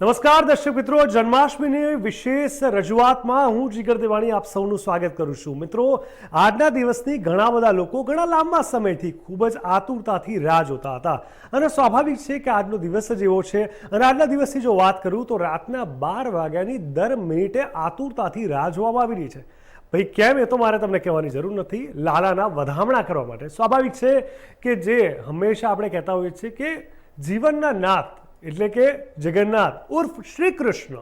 નમસ્કાર દર્શક મિત્રો, જન્માષ્ટમીની વિશેષ રજૂઆતમાં હું જીગર દેવાણી આપ સૌનું સ્વાગત કરું છું. મિત્રો, આજના દિવસની ઘણા બધા લોકો ઘણા લાંબા સમયથી ખૂબ જ આતુરતાથી રાહ જોતા હતા અને સ્વાભાવિક છે કે આજનો દિવસ જ એવો છે. અને આજના દિવસની જો વાત કરું તો રાતના 12 વાગ્યાની દર મિનિટે આતુરતાથી રાહ જોવામાં આવી રહી છે. ભાઈ કેમ એ તો મારે તમને કહેવાની જરૂર નથી. લાલાના વધામણા કરવા માટે સ્વાભાવિક છે કે જે હંમેશા આપણે કહેતા હોઈએ છીએ કે જીવનના નાથ એટલે કે જગન્નાથ ઉર્ફ શ્રી કૃષ્ણ,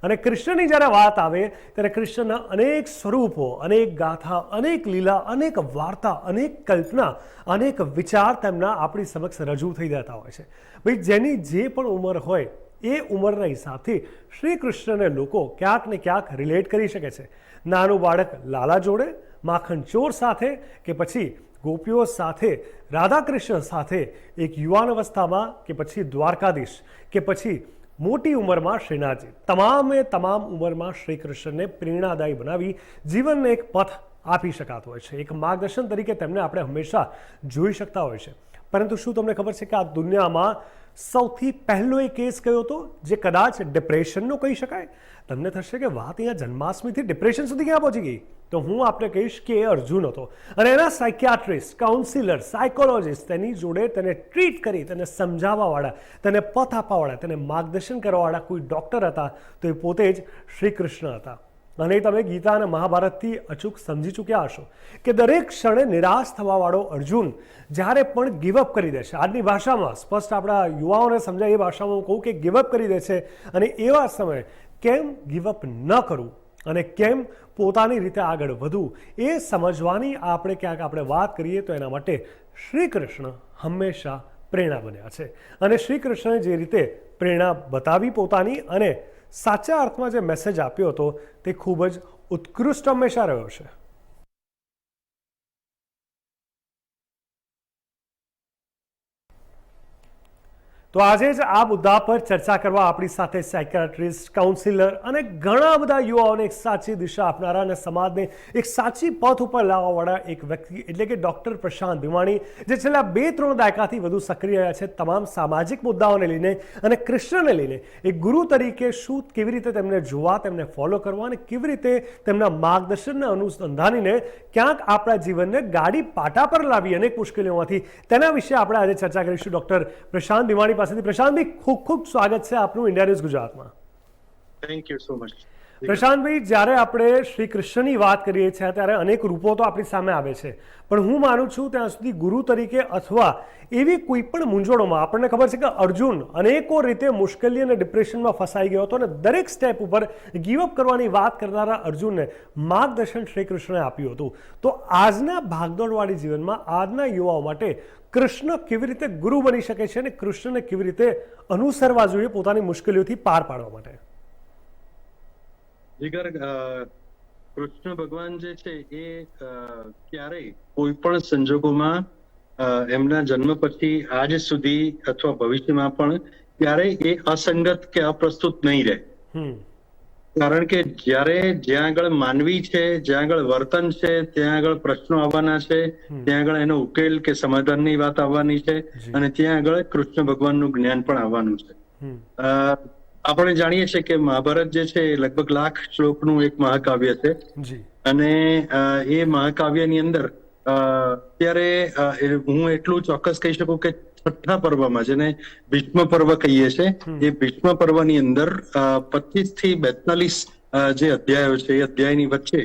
અને કૃષ્ણની જ્યારે વાત આવે ત્યારે કૃષ્ણના અનેક સ્વરૂપો, અનેક ગાથા, અનેક લીલા, અનેક વાર્તા, અનેક કલ્પના, અનેક વિચાર તેમના આપણી સમક્ષ રજૂ થઈ જતા હોય છે. ભાઈ જેની જે પણ ઉંમર હોય એ ઉંમરના હિસાબથી શ્રી કૃષ્ણને લોકો ક્યાંક ને ક્યાંક રિલેટ કરી શકે છે. નાનું બાળક લાલા જોડે, માખણ ચોર સાથે, કે પછી ગોપીઓ સાથે, રાધા કૃષ્ણ સાથે, એક યુવાન અવસ્થામાં કે પછી દ્વારકાધીશ, કે પછી મોટી ઉંમરમાં શ્રીનાથજી, તમામ ઉંમરમાં શ્રી કૃષ્ણને પ્રેરણાદાયી બનાવી જીવનને એક પથ આપી શકાતો હોય છે. એક માર્ગદર્શન તરીકે તેમને આપણે હંમેશા જોઈ શકતા હોય છે. પરંતુ શું તમને ખબર છે કે આ દુનિયામાં સૌથી પહેલો એ કેસ કયો હતો જે કદાચ ડિપ્રેશનનો કહી શકાય? તમને થશે કે વાત અહીંયા જન્માષ્ટમીથી ડિપ્રેશન સુધી ક્યાં પહોંચી ગઈ? તો હું આપને કહીશ કે એ અર્જુન હતો અને એના સાયકિયાટ્રિસ્ટ, કાઉન્સિલર, સાયકોલોજીસ્ટ તેની જોડે તેને ટ્રીટ કરી, તેને સમજાવવાવાળા, તેને પથ આપવાવાળા, તેને માર્ગદર્શન કરવાવાળા કોઈ ડૉક્ટર હતા તો એ પોતે જ શ્રી કૃષ્ણ હતા. અને તમે ગીતા અને મહાભારતથી અચૂક સમજી ચૂક્યા હશો કે દરેક ક્ષણે નિરાશ થવાવાળો અર્જુન જ્યારે પણ ગિવઅપ કરી દે છે, આજની ભાષામાં સ્પષ્ટ આપણા યુવાઓને સમજાય એ ભાષામાં હું કહું કે ગિવઅપ કરી દે છે, અને એવા સમયે કેમ ગિવઅપ ન કરવું અને કેમ પોતાની રીતે આગળ વધવું એ સમજવાની આપણે વાત કરીએ તો એના માટે શ્રી કૃષ્ણ હંમેશા પ્રેરણા બન્યા છે. અને શ્રી કૃષ્ણએ જે રીતે પ્રેરણા બતાવી પોતાની અને સાચા અર્થમાં જે મેસેજ આપ્યો હતો તે ખૂબ જ ઉત્કૃષ્ટ હંમેશા રહ્યો છે. તો આજે જ આ મુદ્દા પર ચર્ચા કરવા આપણી સાથે સાયકિયાટ્રિસ્ટ, કાઉન્સિલર અને ઘણા બધા યુવાઓને એક સાચી દિશા આપનારા અને સમાજને એક સાચી પથ ઉપર લાવવાવાળા એક વ્યક્તિ એટલે કે ડૉક્ટર પ્રશાંત ભીમાણી, જે છેલ્લા 2-3 દાયકાથી વધુ સક્રિય રહ્યા છે તમામ સામાજિક મુદ્દાઓને લઈને અને કૃષ્ણને લઈને. એક ગુરુ તરીકે શું, કેવી રીતે તેમને જોવા, તેમને ફોલો કરવા અને કેવી રીતે તેમના માર્ગદર્શનને અનુસંધાનીને ક્યાંક આપણા જીવનને ગાડી પાટા પર લાવી અનેક મુશ્કેલીઓમાંથી, તેના વિશે આપણે આજે ચર્ચા કરીશું ડૉક્ટર પ્રશાંત ભીમાણી પાસેથી. પ્રશાંતભાઈ, ખૂબ ખૂબ સ્વાગત છે આપનું ઇન્ડિયા ન્યૂઝ ગુજરાતમાં. Thank you so much. Prashantbhai, જ્યારે આપણે શ્રી કૃષ્ણની વાત કરીએ છીએ ત્યારે અનેક રૂપો તો આપણી સામે આવે છે, પણ હું માનું છું ત્યાં સુધી ગુરુ તરીકે અથવા એવી કોઈ પણ મૂંઝવણોમાં આપણને ખબર છે કે અર્જુન અનેકો રીતે મુશ્કેલી અને ડિપ્રેશનમાં ફસાઈ ગયો હતો અને દરેક સ્ટેપ ઉપર ગીવઅપ કરવાની વાત કરનારા અર્જુનને માર્ગદર્શન શ્રી કૃષ્ણએ આપ્યું હતું. તો આજના ભાગદોડવાળી જીવનમાં આજના યુવાઓ માટે કૃષ્ણ કેવી રીતે ગુરુ બની શકે છે અને કૃષ્ણને કેવી રીતે અનુસરવા જોઈએ પોતાની મુશ્કેલીઓથી પાર પાડવા માટે? જીગર, કૃષ્ણ ભગવાન જે છે એ ક્યારેય કોઈ પણ સંજોગોમાં એમના જન્મ પછી આજ સુધી અથવા ભવિષ્યમાં પણ ક્યારેય એ અસંગત કે અપ્રસ્તુત નહીં રહે. કારણ કે જ્યાં આગળ માનવી છે, જ્યાં આગળ વર્તન છે, ત્યાં આગળ પ્રશ્નો આવવાના છે, ત્યાં આગળ એનો ઉકેલ કે સમાધાનની વાત આવવાની છે, અને ત્યાં આગળ કૃષ્ણ ભગવાનનું જ્ઞાન પણ આવવાનું છે. આપણે જાણીએ છીએ કે મહાભારત જે છે એ લગભગ 1,00,000 શ્લોકનું એક મહાકાવ્ય છે, અને એ મહાકાવ્યની અંદર અત્યારે હું એટલું ચોક્કસ કહી શકું કે 6ઠ્ઠા પર્વમાં, જેને ભીષ્મ પર્વ કહીએ છીએ, એ ભીષ્મ પર્વની અંદર 25 થી 42 જે અધ્યાયો છે એ અધ્યાયની વચ્ચે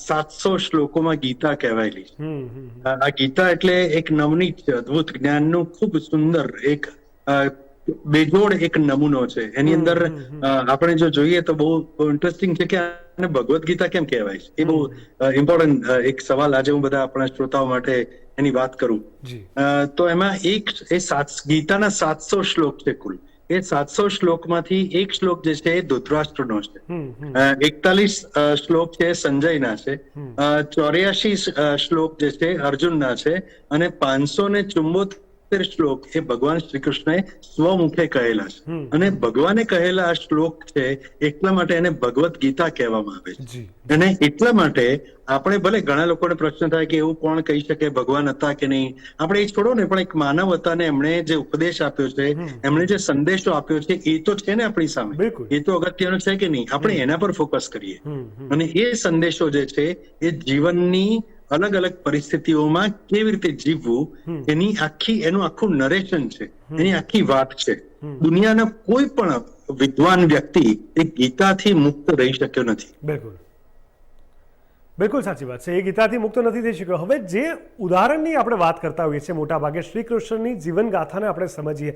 700 શ્લોકોમાં ગીતા કહેવાયેલી છે. આ ગીતા એટલે એક નવનીત અદ્ભુત જ્ઞાનનું ખૂબ સુંદર એક બેજોડ એક નમૂનો છે. એની અંદર આપણે જો જોઈએ તો બહુ ઇન્ટરેસ્ટિંગ છે કે આને ભગવદ્ ગીતા કેમ કહેવાય છે. એ બહુ ઇમ્પોર્ટન્ટ એક સવાલ આજે હું બધા આપણા શ્રોતાઓ માટે એની વાત કરું. તો એમાં ગીતાના 700 શ્લોક છે કુલ. એ 700 શ્લોકમાંથી એક શ્લોક જે છે એ ધૃતરાષ્ટ્રનો છે, 41 શ્લોક છે સંજયના છે, 84 શ્લોક જે છે અર્જુનના છે, અને 574 72 શ્લોક એ ભગવાન શ્રી કૃષ્ણએ સ્વમુખે કહેલા છે અને ભગવાને કહેલા આ શ્લોક છે એટલા માટે એને ભગવદ્ ગીતા કહેવામાં આવે છે. જી અને એટલા માટે આપણે ભલે ઘણા લોકોને પ્રશ્ન થાય કે એવું કોણ કહી શકે ભગવાન હતા કે નહીં, આપણે એ છોડો ને, પણ એક માનવ હતાને એમણે જે ઉપદેશ આપ્યો છે, એમણે જે સંદેશો આપ્યો છે એ તો છે ને આપણી સામે, બિલકુલ. એ તો અગત્યનો છે કે નહીં, આપણે એના પર ફોકસ કરીએ. અને એ સંદેશો જે છે એ જીવનની અલગ અલગ પરિસ્થિતિઓમાં કેવી રીતે જીવવું એનું આખું નરેશન છે, એની આખી વાત છે. દુનિયાના કોઈ પણ વિદ્વાન વ્યક્તિ એ ગીતાથી મુક્ત રહી શક્યો નથી. બિલકુલ બિલકુલ સાચી વાત છે, એ ગીતાથી મુક્ત નથી થઈ શક્યો. હવે જે ઉદાહરણની આપણે વાત કરતા હોઈએ છીએ, મોટા ભાગે શ્રી કૃષ્ણની જીવન ગાથાને આપણે સમજીએ.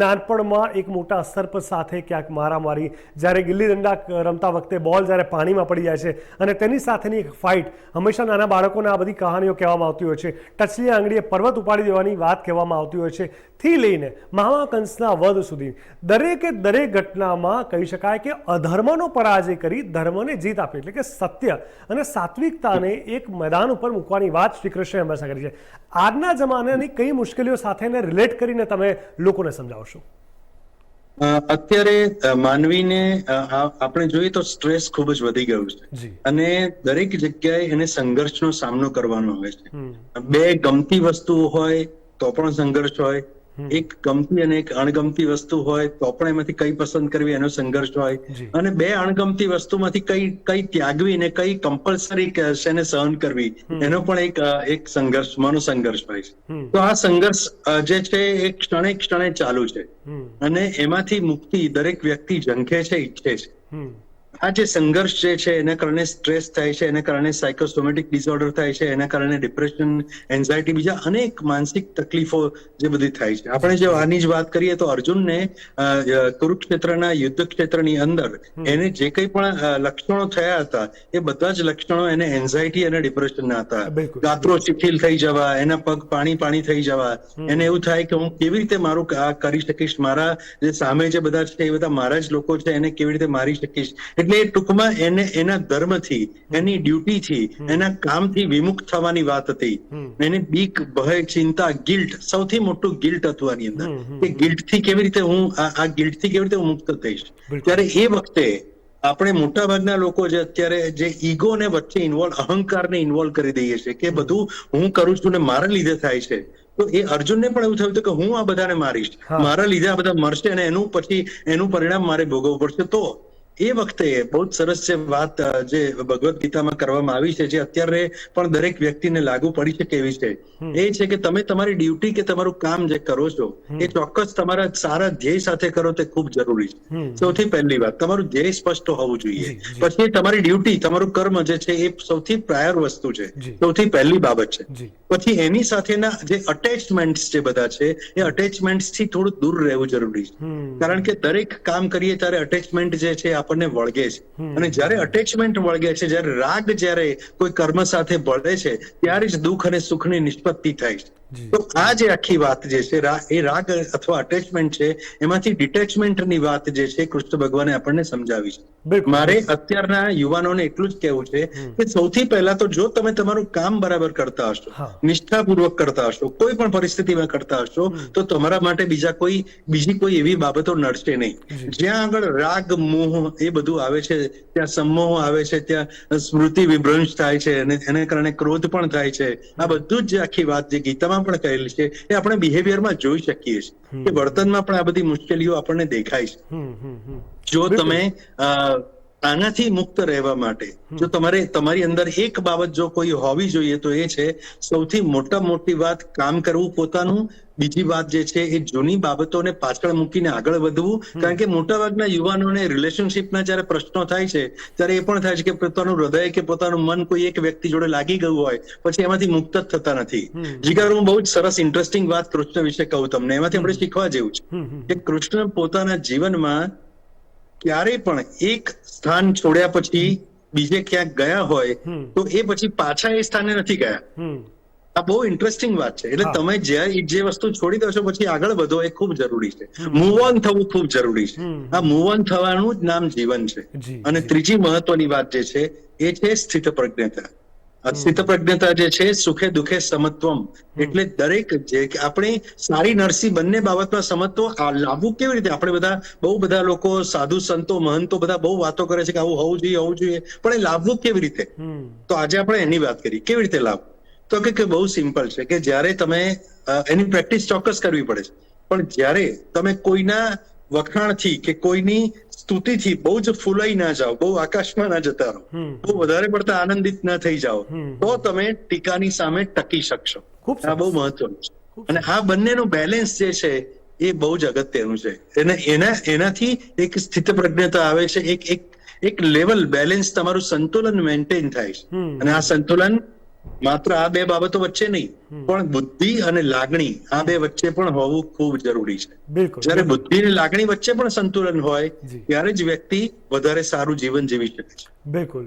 નાનપણમાં એક મોટા સર્પ સાથે ક્યાંક મારામારી, જ્યારે ગિલ્લી દંડા રમતા વખતે બોલ જ્યારે પાણીમાં પડી જાય છે અને તેની સાથેની એક ફાઇટ, હંમેશા નાના બાળકોને આ બધી કહાનીઓ કહેવામાં આવતી હોય છે. ટચલી આંગળીએ પર્વત ઉપાડી દેવાની વાત કહેવામાં આવતી હોય છે, થી લઈને મહાકંસના વધ સુધી દરેકે દરેક ઘટનામાં કહી શકાય કે અધર્મનો પરાજય કરી ધર્મને જીત આપી, એટલે કે સત્ય અને સાત્વિકતાને એક મેદાન ઉપર મૂકવાની વાત શ્રી કૃષ્ણએ હંમેશા કરી છે. આજના જમાનાની કઈ મુશ્કેલીઓ સાથે એને રિલેટ કરીને તમે લોકોને સમજાવશો? અત્યારે માનવીને આપણે જોઈએ તો સ્ટ્રેસ ખૂબ જ વધી ગયું છે જી અને દરેક જગ્યાએ એને સંઘર્ષનો સામનો કરવાનો આવે છે. બે ગમતી વસ્તુઓ હોય તો પણ સંઘર્ષ હોય, એક ગમતી અને એક અણગમતી વસ્તુ હોય તો પણ એમાંથી કઈ પસંદ કરવી એનો સંઘર્ષ હોય, અને બે અણગમતી વસ્તુમાંથી કઈ ત્યાગવી ને કઈ કમ્પલસરી એને સહન કરવી એનો પણ એક સંઘર્ષ, મનોસંઘર્ષ હોય છે. તો આ સંઘર્ષ જે છે એ ક્ષણે ક્ષણે ચાલુ છે અને એમાંથી મુક્તિ દરેક વ્યક્તિ ઝંખે છે, ઈચ્છે છે. આ જે સંઘર્ષ જે છે એના કારણે સ્ટ્રેસ થાય છે, એના કારણે સાયકોસોમેટિક ડિસઓર્ડર થાય છે, એના કારણે ડિપ્રેશન, એન્ઝાયટી, બીજા અનેક માનસિક તકલીફો જે બધી થાય છે. આપણે જો આની જ વાત કરીએ તો અર્જુનને કુરુક્ષેત્રના યુદ્ધ ક્ષેત્રની અંદર એને જે કંઈ પણ લક્ષણો થયા હતા એ બધા જ લક્ષણો એને એન્ઝાયટી અને ડિપ્રેશનના હતા. ગાત્રો શિથિલ થઈ જવા, એના પગ પાણી થઈ જવા, એને એવું થાય કે હું કેવી રીતે મારું આ કરી શકીશ, મારા જે સામે જે બધા છે એ બધા મારા જ લોકો છે, એને કેવી રીતે મારી શકીશ. એટલે ટૂંકમાં એને એના ધર્મથી, એની ડ્યુટીથી, એના કામથી વિમુખ થવાની વાત હતી. એને બીક, ભય, ચિંતા, ગિલ્ટ, સૌથી મોટું ગિલ્ટ હતું આની અંદર કે ગિલ્ટથી કેવી રીતે હું મુક્ત થઈશ. ત્યારે એ વખતે આપણે મોટા ભાગના લોકો જે અત્યારે જે ઈગોને વચ્ચે અહંકારને ઇન્વોલ્વ કરી દઈએ છીએ કે બધું હું કરું છું ને મારા લીધે થાય છે, તો એ અર્જુનને પણ એવું થયું હતું કે હું આ બધાને મારીશ, મારા લીધે આ બધા મરશે અને એનું પરિણામ મારે ભોગવવું પડશે. તો એ વખતે બહુ જ સરસ છે વાત જે ભગવદ્ ગીતામાં કરવામાં આવી છે, જે અત્યારે પણ દરેક વ્યક્તિને લાગુ પડી શકે એવી છે. એ છે કે તમે તમારી ડ્યુટી કે તમારું કામ જે કરો છો એ ચોક્કસ તમારા સારા ધ્યેય સાથે કરો તે ખૂબ જરૂરી છે. સૌથી પહેલી વાત તમારું ધ્યેય સ્પષ્ટ હોવું જોઈએ. પછી તમારી ડ્યુટી, તમારું કર્મ જે છે એ સૌથી પ્રાયર વસ્તુ છે, સૌથી પહેલી બાબત છે. પછી એની સાથેના જે અટેચમેન્ટ્સ જે બધા છે એ અટેચમેન્ટ્સ થી થોડું દૂર રહેવું જરૂરી છે. કારણ કે દરેક કામ કરીએ ત્યારે અટેચમેન્ટ જે છે આપણને વળગે છે, અને જ્યારે અટેચમેન્ટ વળગે છે, જ્યારે રાગ જ્યારે કોઈ કર્મ સાથે વળે છે ત્યારે જ દુઃખ અને સુખની નિષ્પત્તિ થાય છે. તો આ જે આખી વાત જે છે એ રાગ અથવા અટેચમેન્ટ છે, એમાંથી ડિટેચમેન્ટની વાત જે છે કૃષ્ણ ભગવાને આપણને સમજાવી છે. મારે અત્યારના યુવાનોને એટલું જ કહેવું છે કે સૌથી પહેલા તો જો તમે તમારું કામ બરાબર કરતા હશો, નિષ્ઠાપૂર્વક કરતા હશો, કોઈ પણ પરિસ્થિતિમાં કરતા હશો, તો તમારા માટે બીજી કોઈ એવી બાબતો નડશે નહીં. જ્યાં આગળ રાગ, મોહ એ બધું આવે છે, ત્યાં સમોહ આવે છે, ત્યાં સ્મૃતિ વિભ્રંશ થાય છે અને એને કારણે ક્રોધ પણ થાય છે. આ બધું જ આખી વાત જે ગીતામાં પણ કહેલી છે એ આપણે બિહેવિયરમાં જોઈ શકીએ છીએ કે વર્તનમાં પણ આ બધી મુશ્કેલીઓ આપણને દેખાય છે. જો તમે આનાથી મુક્ત રહેવા માટે જો તમારી અંદર એક બાબત જો કોઈ હોવી જોઈએ તો એ છે સૌથી મોટી વાત કામ કરવું પોતાનું. બીજી વાત જે છે એ જૂની બાબતોને પાછળ મૂકીને આગળ વધવું. કારણ કે મોટાભાગના યુવાનોને રિલેશનશિપના જયારે પ્રશ્નો થાય છે ત્યારે એ પણ થાય છે કે પોતાનું હૃદય કે પોતાનું મન કોઈ એક વ્યક્તિ જોડે લાગી ગયું હોય પછી એમાંથી મુક્ત જ થતા નથી. જીગર, હું બહુ જ સરસ ઇન્ટરેસ્ટિંગ વાત કૃષ્ણ વિશે કહું તમને, એમાંથી આપણે શીખવા જેવું છે કે કૃષ્ણ પોતાના જીવનમાં ક્યારેય પણ એક સ્થાન છોડ્યા પછી બીજે ક્યાંક ગયા હોય તો એ પછી પાછા એ સ્થાને નથી ગયા. આ બહુ ઇન્ટરેસ્ટિંગ વાત છે. એટલે તમે જે વસ્તુ છોડી દો છો પછી આગળ વધો એ ખૂબ જરૂરી છે. મૂવ ઓન થવું ખૂબ જરૂરી છે. આ મૂવ ઓન થવાનું જ નામ જીવન છે. અને ત્રીજી મહત્વની વાત જે છે એ છે સ્થિત પ્રજ્ઞતા. સ્થિતપ્રજ્ઞતા જે છે સુખે દુઃખે સમત્વમ, એટલે દરેક જે કે આપણે સારી નરસી બંને બાબતમાં સમત્વ લાવવું કેવી રીતે. આપણે બધા બહુ બધા લોકો સાધુ સંતો મહંતો બધા બહુ વાતો કરે છે કે આવું હોવું જોઈએ, પણ એ લાવવું કેવી રીતે, તો આજે આપણે એની વાત કરી કેવી રીતે લાવવું. તો કે બહુ સિમ્પલ છે કે જ્યારે તમે એની પ્રેક્ટિસ ચોક્કસ કરવી પડે છે, પણ જ્યારે તમે કોઈના વખાણથી કે કોઈની સ્તુતિથી બહુ જ ફૂલાઈ ના જાઓ, બહુ આકાશમાં ના જતા રહો, બહુ વધારે પડતા આનંદિત ના થઈ જાઓ, તો તમે ટીકાની સામે ટકી શકશો. આ બહુ મહત્વનું છે. અને આ બંનેનું બેલેન્સ જે છે એ બહુ જ અગત્યનું છે. એનાથી એક સ્થિતપ્રજ્ઞતા આવે છે, એક લેવલ બેલેન્સ, તમારું સંતુલન મેન્ટેન થાય છે. અને આ સંતુલન માત્ર આ બે બાબતો વચ્ચે નહીં, પણ બુદ્ધિ અને લાગણી આ બે વચ્ચે પણ હોવું ખૂબ જરૂરી છે. જ્યારે બુદ્ધિ અને લાગણી વચ્ચે પણ સંતુલન હોય ત્યારે જ વ્યક્તિ વધારે સારું જીવન જીવી શકે છે. બિલકુલ.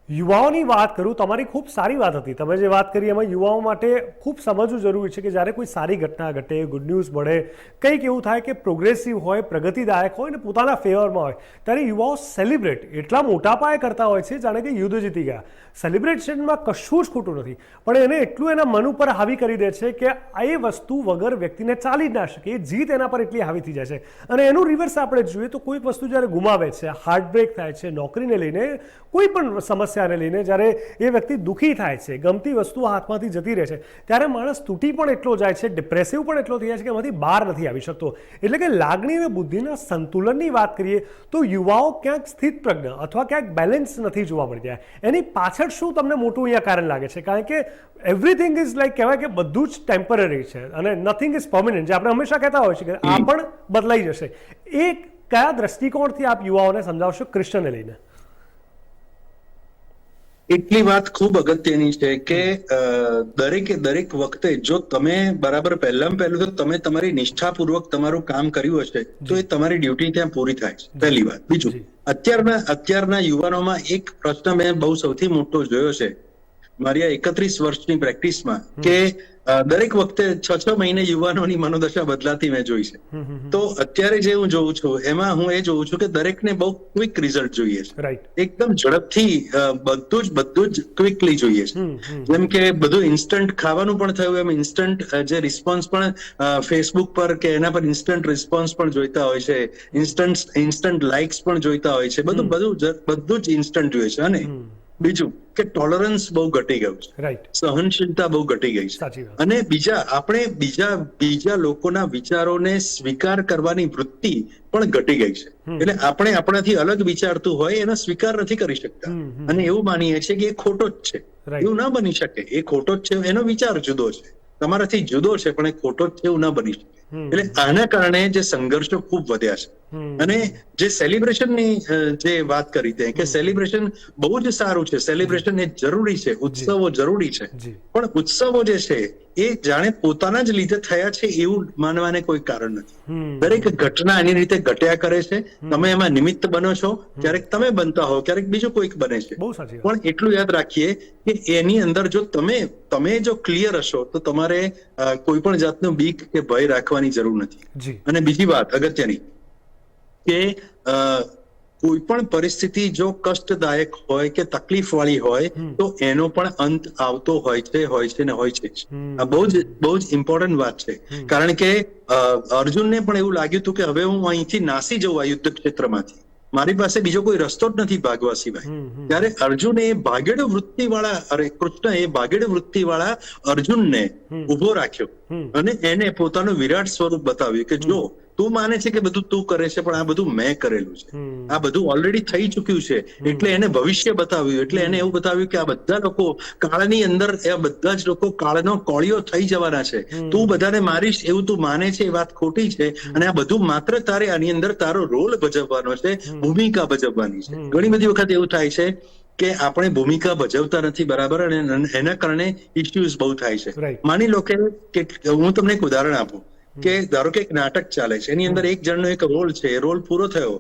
યુવાઓની વાત કરું, તમારી ખૂબ સારી વાત હતી. તમે જે વાત કરી એમાં યુવાઓ માટે ખૂબ સમજવું જરૂરી છે કે જ્યારે કોઈ સારી ઘટના ઘટે, ગુડ ન્યૂઝ મળે, કંઈક એવું થાય કે પ્રોગ્રેસિવ હોય, પ્રગતિદાયક હોય ને પોતાના ફેવરમાં હોય, ત્યારે યુવાઓ સેલિબ્રેટ એટલા મોટા પાયે કરતા હોય છે જાણે કે યુદ્ધ જીતી ગયા. સેલિબ્રેશનમાં કશું જ ખોટું નથી, પણ એને એટલું એના મન ઉપર હાવી કરી દે છે કે એ વસ્તુ વગર વ્યક્તિને ચાલી જ ના શકે. એ જીત એના પર એટલી હાવી થઈ જાય છે. અને એનું રિવર્સ આપણે જોઈએ તો કોઈક વસ્તુ જ્યારે ગુમાવે છે, હાર્ટબ્રેક થાય છે, નોકરીને લઈને કોઈ પણ સમસ્યાને લઈને જ્યારે એ વ્યક્તિ દુઃખી થાય છે, ગમતી વસ્તુ હાથમાંથી જતી રહે છે, ત્યારે માણસ તૂટી પણ એટલો જાય છે, ડિપ્રેસિવ પણ એટલો થઈ જાય છે કે એમાંથી બહાર નથી આવી શકતો. એટલે કે લાગણી અને બુદ્ધિના સંતુલનની વાત કરીએ તો યુવાઓ ક્યાંક સ્થિત પ્રજ્ઞ અથવા ક્યાંક બેલેન્સ નથી જોવા મળી રહ્યા. એની પાછળ શું તમને મોટું અહીંયા કારણ લાગે છે? કારણ કે એવરીથિંગ ઇઝ લાઈક કહેવાય કે બધું જ ટેમ્પરરી છે અને નથિંગ ઇઝ પરમનન્ટ, જે આપણે હંમેશા કહેતા હોય છે કે આ પણ બદલાઈ જશે. એ કયા દ્રષ્ટિકોણથી આપ યુવાઓને સમજાવશો કૃષ્ણને લઈને? એટલી વાત ખૂબ અગત્યની છે કે દરેક વખતે જો તમે બરાબર પહેલું તો તમે તમારી નિષ્ઠાપૂર્વક તમારું કામ કર્યું હશે તો એ તમારી ડ્યુટી ત્યાં પૂરી થાય છે, પહેલી વાત. બીજું, અત્યારના યુવાનોમાં એક પ્રશ્ન મેં બહુ સૌથી મોટો જોયો છે મારી આ 31 વર્ષની પ્રેક્ટિસમાં, કે દરેક વખતે 6 મહિને યુવાનોની મનોદશા બદલાતી મેં જોઈ છે. તો અત્યારે જે હું જોઉં છું એમાં હું એ જોઉં છું કે દરેકને બહુ ક્વિક રિઝલ્ટ જોઈએ છે, એકદમ ઝડપથી બધું જ ક્વિકલી જોઈએ છે. જેમ કે બધું ઇન્સ્ટન્ટ ખાવાનું પણ થયું એમ ઇન્સ્ટન્ટ જે રિસ્પોન્સ પણ ફેસબુક પર કે એના પર ઇન્સ્ટન્ટ રિસ્પોન્સ પણ જોઈતા હોય છે, ઇન્સ્ટન્ટ લાઇક્સ પણ જોઈતા હોય છે, બધું જ ઇન્સ્ટન્ટ જોઈએ છે. અને બીજું કે ટોલરન્સ બહુ ઘટી ગયું છે, સહનશીલતા બહુ ઘટી ગઈ છે. અને બીજા લોકોના વિચારોને સ્વીકાર કરવાની વૃત્તિ પણ ઘટી ગઈ છે. એટલે આપણે આપણાથી અલગ વિચારતું હોય એનો સ્વીકાર નથી કરી શકતા અને એવું માનીએ છીએ કે એ ખોટો જ છે. એવું ના બની શકે. એ ખોટો જ છે, એનો વિચાર જુદો છે, તમારાથી જુદો છે, પણ એ ખોટો જ છે એવું ના બની શકે. એટલે આના કારણે જે સંઘર્ષો ખૂબ વધ્યા છે. અને જે સેલિબ્રેશનની જે વાત કરી તે કે સેલિબ્રેશન બહુ જ સારું છે, સેલિબ્રેશન એ જરૂરી છે, ઉત્સવો જરૂરી છે, પણ ઉત્સવો જે છે એ જાણે પોતાના જ લીધે થયા છે એવું માનવાને કોઈ કારણ નથી. દરેક ઘટના એની રીતે ઘટ્યા કરે છે, તમે એમાં નિમિત્ત બનો છો, ક્યારેક તમે બનતા હો, ક્યારેક બીજું કોઈક બને છે. પણ એટલું યાદ રાખીએ કે એની અંદર જો તમે જો ક્લિયર હશો તો તમારે કોઈ પણ જાતનું બીક કે ભય રાખવાની જરૂર નથી. અને બીજી વાત અગત્યની કે કોઈ પણ પરિસ્થિતિ જો કષ્ટદાયક હોય કે તકલીફ વાળી હોય તો એનો પણ અંત આવતો હોય છે. આ બહુ જ ઇમ્પોર્ટન્ટ વાત છે. કારણ કે અર્જુનને પણ એવું લાગ્યું હતું કે હવે હું અહીંથી નાસી જઉં આ યુદ્ધ ક્ષેત્રમાંથી, મારી પાસે બીજો કોઈ રસ્તો જ નથી ભાગવા સિવાય. ત્યારે અર્જુને ભાગેડ વૃત્તિ વાળા કૃષ્ણએ ભાગેડ વૃત્તિ વાળા અર્જુનને ઉભો રાખ્યો અને એને પોતાનું વિરાટ સ્વરૂપ બતાવ્યું કે જો તું માને છે કે બધું તું કરે છે, પણ આ બધું મેં કરેલું છે, આ બધું ઓલરેડી થઈ ચુક્યું છે. એટલે એને ભવિષ્ય બતાવ્યું. એટલે એને એવું બતાવ્યું કે આ બધા લોકો કાળની અંદર, એ બધા જ લોકો કાળનો કોળિયો થઈ જવાના છે. તું બધાને મારીશ એવું તું માને છે, એ વાત ખોટી છે. અને આ બધું માત્ર તારે આની અંદર તારો રોલ ભજવવાનો છે, ભૂમિકા ભજવવાની છે. ઘણી બધી વખત એવું થાય છે કે આપણે ભૂમિકા ભજવતા નથી બરાબર, અને એના કારણે ઇશ્યુઝ બહુ થાય છે. માની લો કે હું તમને એક ઉદાહરણ આપું કે ધારો કે એક નાટક ચાલે છે, એની અંદર એક જણનો એક રોલ છે, એ રોલ પૂરો થયો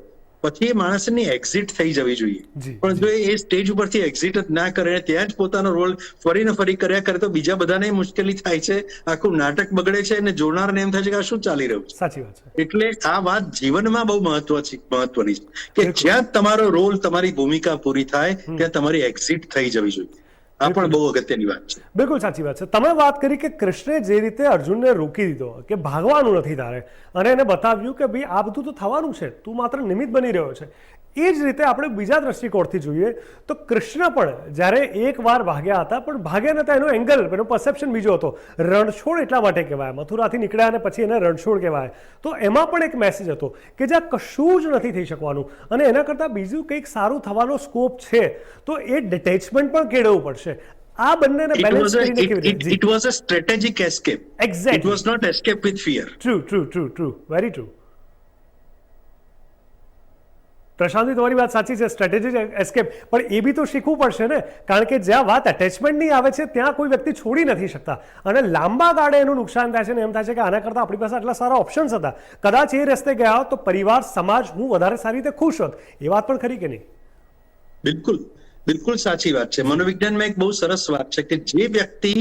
પછી એ માણસની એક્ઝિટ થઈ જવી જોઈએ. પણ જો એ સ્ટેજ ઉપરથી એક્ઝિટ જ ના કરે, ત્યાં જ પોતાનો રોલ ફરીને ફરી કર્યા કરે તો બીજા બધાને મુશ્કેલી થાય છે, આખું નાટક બગડે છે અને જોનારને એમ થાય છે કે આ શું ચાલી રહ્યું છે. સાચી વાત છે. એટલે આ વાત જીવનમાં બહુ મહત્વની છે કે જ્યાં તમારો રોલ, તમારી ભૂમિકા પૂરી થાય ત્યાં તમારી એક્ઝિટ થઈ જવી જોઈએ. આ પણ બહુ અગત્યની વાત છે. બિલકુલ સાચી વાત છે. તમે વાત કરી કે કૃષ્ણે જે રીતે અર્જુનને રોકી દીધો કે ભાગવાનું નથી તારે, અને એને બતાવ્યું કે ભાઈ આ બધું તો થવાનું છે, તું માત્ર નિમિત્ત બની રહ્યો છે. એ જ રીતે આપણે બીજા દ્રષ્ટિકોણથી જોઈએ તો કૃષ્ણ પણ જ્યારે એક વાર ભાગ્યા હતા, પણ ભાગ્યા નતા, એનો એંગલ, એનો પરસેપ્શન બીજો હતો. રણછોડ એટલા માટે કહેવાય, મથુરાથી નીકળ્યા અને પછી એને રણછોડ કહેવાય. તો એમાં પણ એક મેસેજ હતો કે જ્યાં કશું જ નથી થઈ શકવાનું અને એના કરતાં બીજું કંઈક સારું થવાનો સ્કોપ છે, તો એ ડિટેચમેન્ટ પણ કેળવવું પડશે. આ બંનેને બેલેન્સ કરીને કેવી રીતે? It was a strategic escape. Exactly. It was not escape with fear. True, very true. Prashant ji, તમારી વાત સાચી છે, સ્ટ્રેટેજિક એસ્કેપ, પણ એ બી તો શીખવું પડશે ને, કારણ કે જ્યાં વાત એટેચમેન્ટની આવે છે ત્યાં કોઈ વ્યક્તિ છોડી નથી શકતા, અને લાંબા ગાળે એનું નુકસાન થાય છે ને એમ થાય છે કે આના કરતાં આપણી પાસે આટલા સારા ઓપ્શન્સ હતા, કદાચ એ રસ્તે ગયા હોત તો પરિવાર, સમાજ, હું વધારે સારી રીતે ખુશ હોત. એ વાત પણ ખરી કે નહીં? બિલકુલ સાચી વાત છે. મનોવિજ્ઞાનમાં એક બહુ સરસ વાત છે કે જે વ્યક્તિ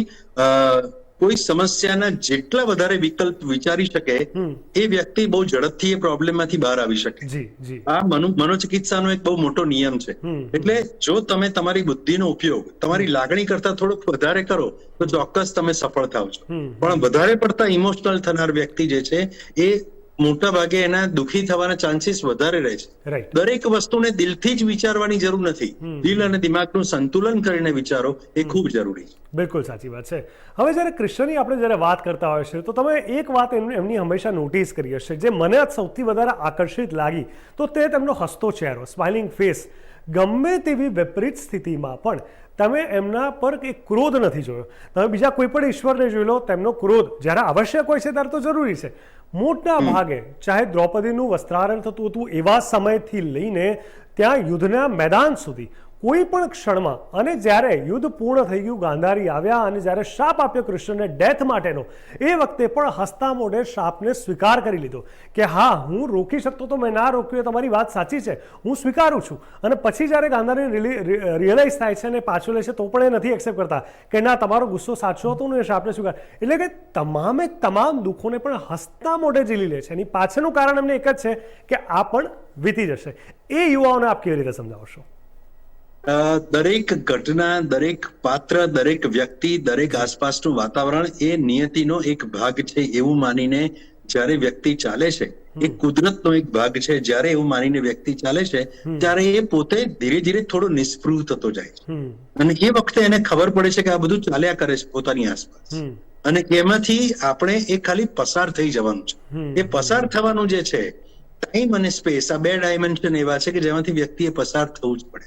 કોઈ સમસ્યાના જેટલા વધારે વિકલ્પ વિચારી શકે એ વ્યક્તિ બહુ ઝડપથી એ પ્રોબ્લેમમાંથી બહાર આવી શકે. આ મનોચિકિત્સાનો એક બહુ મોટો નિયમ છે. એટલે જો તમે તમારી બુદ્ધિનો ઉપયોગ તમારી લાગણી કરતા થોડોક વધારે કરો તો ચોક્કસ તમે સફળ થાવ છો. પણ વધારે પડતા ઇમોશનલ થનાર વ્યક્તિ જે છે એ મોટા ભાગે એના દુઃખી થવાના ચાન્સીસ વધારે રહે છે. દરેક વસ્તુને દિલથી જ વિચારવાની જરૂર નથી. દિલ અને દિમાગનું સંતુલન કરીને વિચારો એ ખૂબ જરૂરી છે. બિલકુલ સાચી વાત છે. હવે જ્યારે કૃષ્ણની આપણે જ્યારે વાત કરતા હોય છે તો તમે એક વાત એમની હંમેશા નોટિસ કરી હશે, જે મને સૌથી વધારે આકર્ષિત લાગી, તો તે તેમનો હસતો ચહેરો, સ્માઇલિંગ ફેસ. ગમે તેવી વિપરીત સ્થિતિમાં પણ તમે એમના પર એક ક્રોધ નથી જોયો. તમે બીજા કોઈ પણ ઈશ્વરને જોઈ લો, તેમનો ક્રોધ જ્યારે આવશ્યક હોય છે ત્યારે તો જરૂરી છે. મોટા ભાગે ચાહે દ્રૌપદીનું વસ્ત્રાહરણ થતું હતું એવા સમયથી લઈને ત્યાં યુદ્ધના મેદાન સુધી કોઈ પણ ક્ષણમાં, અને જ્યારે યુદ્ધ પૂર્ણ થઈ ગયું, ગાંધારી આવ્યા અને જ્યારે શાપ આપ્યો કૃષ્ણને ડેથ માટેનો, એ વખતે પણ હસતા મોઢે શાપને સ્વીકાર કરી લીધો કે હા, હું રોકી શકતો તો મેં ના રોક્યું, તમારી વાત સાચી છે, હું સ્વીકારું છું. અને પછી જ્યારે ગાંધારી રિયલાઇઝ થાય છે અને પાછો લે છે તો પણ એ નથી એક્સેપ્ટ કરતા કે ના, તમારો ગુસ્સો સાચો હતો ને, શાપને સ્વીકાર. એટલે કે તમામ દુઃખોને પણ હસતા મોઢે ઝીલી લે છે. એની પાછળનું કારણ એમને એક જ છે કે આ પણ વીતી જશે. એ યુવાઓને આપ કેવી રીતે સમજાવશો? દરેક ઘટના, દરેક પાત્ર, દરેક વ્યક્તિ, દરેક આસપાસનું વાતાવરણ એ નિયતિનો એક ભાગ છે એવું માનીને જ્યારે વ્યક્તિ ચાલે છે, એ કુદરતનો એક ભાગ છે, જ્યારે એવું માનીને વ્યક્તિ ચાલે છે ત્યારે એ પોતે ધીરે ધીરે થોડો નિષ્ફળ થતો જાય છે. અને એ વખતે એને ખબર પડે છે કે આ બધું ચાલ્યા કરે છે પોતાની આસપાસ, અને એમાંથી આપણે એ ખાલી પસાર થઈ જવાનું છે. એ પસાર થવાનું જે છે, ટાઈમ અને સ્પેસ, આ બે ડાયમેન્શન એવા છે કે જેમાંથી વ્યક્તિએ પસાર થવું જ પડે.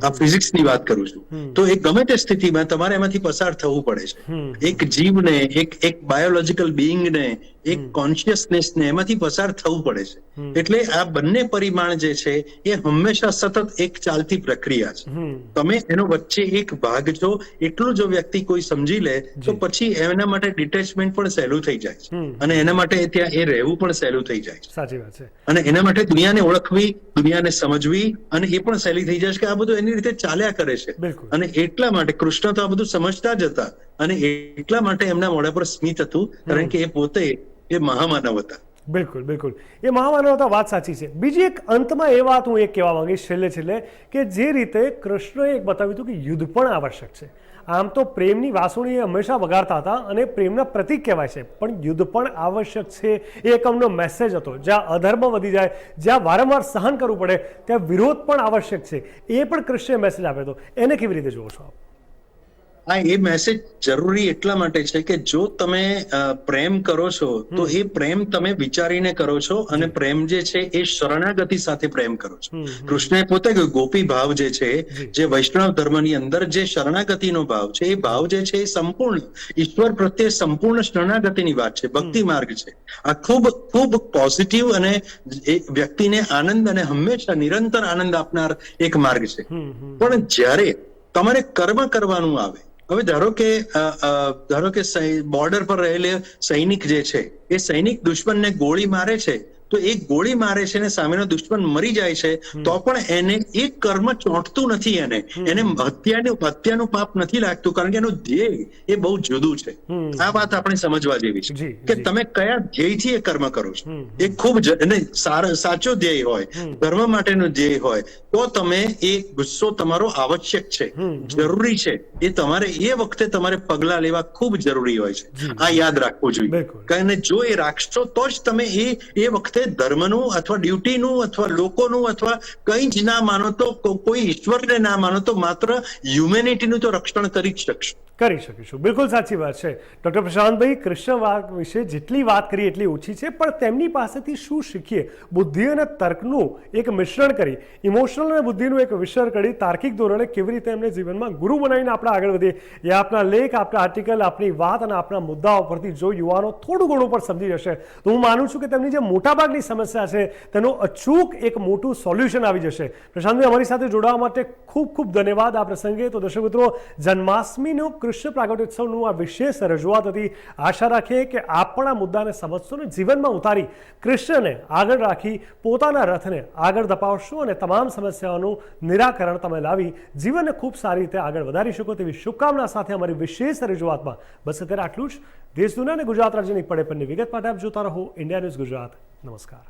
આ ફિઝિક્સની વાત કરું છું. તો એ ગમે તે સ્થિતિમાં તમારે એમાંથી પસાર થવું પડે છે. એક જીવને, એક બાયોલોજીકલ બીઈંગને, એક કોન્શિયસનેસને એમાંથી પસાર થવું પડે છે. એટલે આ બંને પરિમાણ જે છે એ હંમેશા સતત એક ચાલતી પ્રક્રિયા છે. તમે એનો વચ્ચે એક ભાગ છો એટલું જો વ્યક્તિ કોઈ સમજી લે તો પછી એના માટે ડિટેચમેન્ટ પણ સહેલું થઈ જાય છે, અને એના માટે ત્યાં એ રહેવું પણ સહેલું થઈ જાય છે. સાચી વાત છે. અને એના માટે દુનિયાને ઓળખવી, દુનિયાને સમજવી, અને એ પણ સહેલી થઈ જાય છે કે આ બધું એની રીતે ચાલ્યા કરે છે. અને એટલા માટે કૃષ્ણ તો આ બધું સમજતા જ હતા, અને એટલા માટે એમના મોઢા પર સ્મિત હતું, કારણ કે એ પોતે એ મહામાનવ હતા. બિલકુલ, એ મહામાનવ હતા, વાત સાચી છે. બીજી એક અંતમાં એ વાત હું એક કહેવા માંગીશ છેલ્લે કે જે રીતે કૃષ્ણએ એક બતાવ્યું હતું કે યુદ્ધ પણ આવશ્યક છે. આમ તો પ્રેમની વાંસળી એ હંમેશા વગાડતા હતા અને પ્રેમના પ્રતીક કહેવાય છે, પણ યુદ્ધ પણ આવશ્યક છે એ એક એમનો મેસેજ હતો. જ્યાં અધર્મ વધી જાય, જ્યાં વારંવાર સહન કરવું પડે, ત્યાં વિરોધ પણ આવશ્યક છે. એ પણ કૃષ્ણએ મેસેજ આપ્યો હતો. એને કેવી રીતે જુઓ છો આપ? હા, એ મેસેજ જરૂરી એટલા માટે છે કે જો તમે પ્રેમ કરો છો તો એ પ્રેમ તમે વિચારીને કરો છો, અને પ્રેમ જે છે એ શરણાગતિ સાથે પ્રેમ કરો છો. કૃષ્ણએ પોતે ગોપી ભાવ જે છે, જે વૈષ્ણવ ધર્મની અંદર જે શરણાગતિનો ભાવ છે, એ ભાવ જે છે એ સંપૂર્ણ ઈશ્વર પ્રત્યે સંપૂર્ણ શરણાગતિની વાત છે, ભક્તિ માર્ગ છે. આ ખૂબ ખૂબ પોઝિટિવ અને એ વ્યક્તિને આનંદ અને હંમેશા નિરંતર આનંદ આપનાર એક માર્ગ છે. પણ જ્યારે તમારે કર્મ કરવાનું આવે, હવે ધારો કે બોર્ડર પર રહેલા સૈનિક જે છે, એ સૈનિક દુશ્મનને ગોળી મારે છે તો એ ગોળી મારે છે ને સામેનો દુશ્મન મરી જાય છે તો પણ એને એ કર્મ ચોંટતું નથી, એને હત્યાનું પાપ નથી લાગતું, કારણ કે એનું ધ્યેય એ બહુ જુદું છે. આ વાત આપણે સમજવા જેવી છે કે તમે કયા ધ્યેયથી એ કર્મ કરો છો. એ ખૂબ સાચો ધ્યેય હોય, ધર્મ માટેનો ધ્યેય હોય તો તમે એ ગુસ્સો તમારો આવશ્યક છે, જરૂરી છે. એ તમારે એ વખતે તમારે પગલા લેવા ખૂબ જરૂરી હોય છે. આ યાદ રાખવું જોઈએ. કારણ જો એ રાખશો તો જ તમે એ વખતે ધર્મનું અથવા ડ્યુટીનું અથવા લોકોનું અથવા કંઈ જ ના માનો તો, કોઈ ઈશ્વરને ના માનો તો માત્ર હ્યુમેનિટીનું તો રક્ષણ કરી જ શકશો. કરી શકીશું. બિલકુલ સાચી વાત છે ડૉક્ટર પ્રશાંતભાઈ. કૃષ્ણ વિશે જેટલી વાત કરીએ એટલી ઓછી છે, પણ તેમની પાસેથી શું શીખીએ? બુદ્ધિ અને તર્કનું એક મિશ્રણ કરી, ઇમોશનલ અને બુદ્ધિનું એક મિશ્રણ કરી, તાર્કિક ધોરણે કેવી રીતે એમને જીવનમાં ગુરુ બનાવીને આપણે આગળ વધીએ, એ આપના લેખ, આપના આર્ટિકલ, આપની વાત અને આપના મુદ્દાઓ પરથી જો યુવાનો થોડું ઘણું પણ સમજી જશે તો હું માનું છું કે તેમની જે મોટાભાગની સમસ્યા છે તેનું અચૂક એક મોટું સોલ્યુશન આવી જશે. પ્રશાંતભાઈ, અમારી સાથે જોડાવા માટે ખૂબ ખૂબ ધન્યવાદ આ પ્રસંગે. તો દર્શક મિત્રો, જન્માષ્ટમીનું કૃષ્ણ પ્રાગટ્યોત્સવનું આ વિશેષ રજૂઆત હતી. આશા રાખીએ કે આપ પણ આ મુદ્દાને સમજશો ને જીવનમાં ઉતારી કૃષ્ણને આગળ રાખી પોતાના રથને આગળ ધપાવશો અને તમામ સમસ્યાઓનું નિરાકરણ તમે લાવી જીવનને ખૂબ સારી રીતે આગળ વધારી શકો તેવી શુભકામના સાથે અમારી વિશેષ રજૂઆતમાં બસ અત્યારે આટલું જ. દેશ દુનિયા અને ગુજરાત રાજ્યની પડે પણની વિગત માટે આપ જોતા રહો ઇન્ડિયા ન્યૂઝ ગુજરાત. નમસ્કાર.